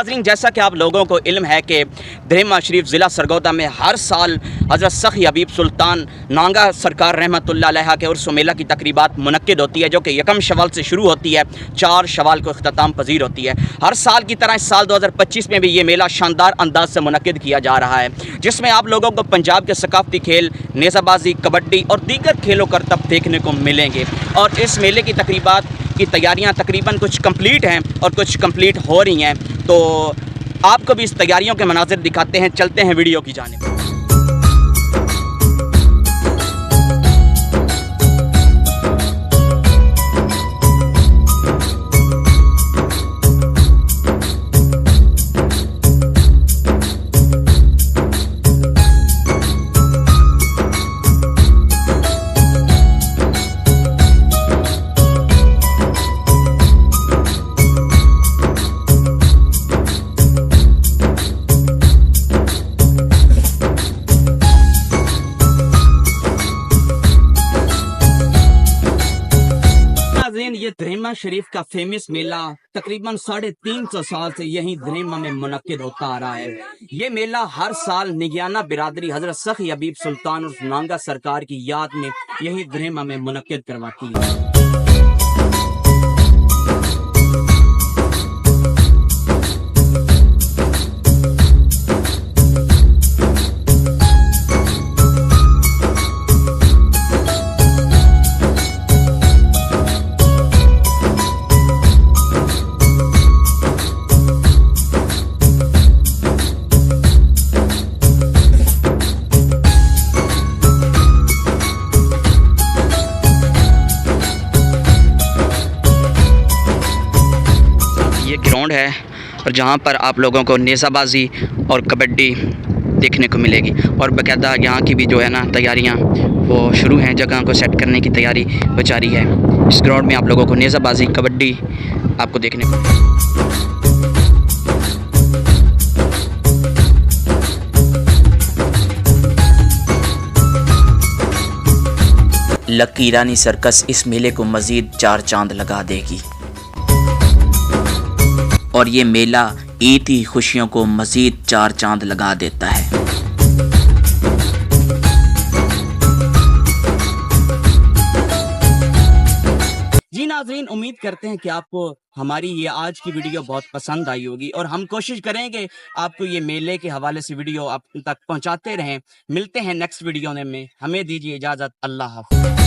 नाज़रीन, जैसा कि आप लोगों को इल्म है कि दरिमा शरीफ ज़िला सरगोदा में हर साल हज़रत सखी हबीब सुल्तान नांगा सरकार रहमतुल्लाह अलैहा के उर्स मेला की तकरीबात मुनक्किद होती है, जो कि यकम शवाल से शुरू होती है, 4 शवाल को इख्तिताम पजीर होती है। हर साल की तरह इस साल 2025 में भी ये मेला शानदार अंदाज से मुनक्किद किया जा रहा है, जिसमें आप लोगों को पंजाब के सकाफती खेल नेज़ाबाजी, कबड्डी और दीगर खेलों करतब देखने को मिलेंगे। और इस मेले की तकरीबात की तैयारियां तकरीबन कुछ कंप्लीट हैं और कुछ कंप्लीट हो रही हैं, तो आपको भी इस तैयारियों के मनाज़िर दिखाते हैं। चलते हैं वीडियो की जानिब। ये दरिमा शरीफ का फेमस मेला तकरीबन 350 साल से यही दरिमा में मुनक्किद होता आ रहा है। ये मेला हर साल निगियाना बिरादरी हजरत सखी हबीब सुल्तान और नांगा सरकार की याद में यही दरिमा में मुनक्किद करवाती है। ये ग्राउंड है और जहाँ पर आप लोगों को नेज़ाबाजी और कबड्डी देखने को मिलेगी, और बाकायदा यहाँ की भी जो है ना तैयारियाँ वो शुरू हैं, जगह को सेट करने की तैयारी वो जारी है। इस ग्राउंड में आप लोगों को नेज़ाबाजी, कबड्डी आपको देखने को लकी रानी सर्कस इस मेले को मज़ीद 4 चांद लगा देगी और ये मेला ईद की खुशियों को मज़ीद 4 चांद लगा देता है। जी नाज़रीन, उम्मीद करते हैं कि आपको हमारी ये आज की वीडियो बहुत पसंद आई होगी, और हम कोशिश करेंगे आपको ये मेले के हवाले से वीडियो आप तक पहुंचाते रहें। मिलते हैं नेक्स्ट वीडियो में, हमें दीजिए इजाज़त। अल्लाह हाफ़िज़।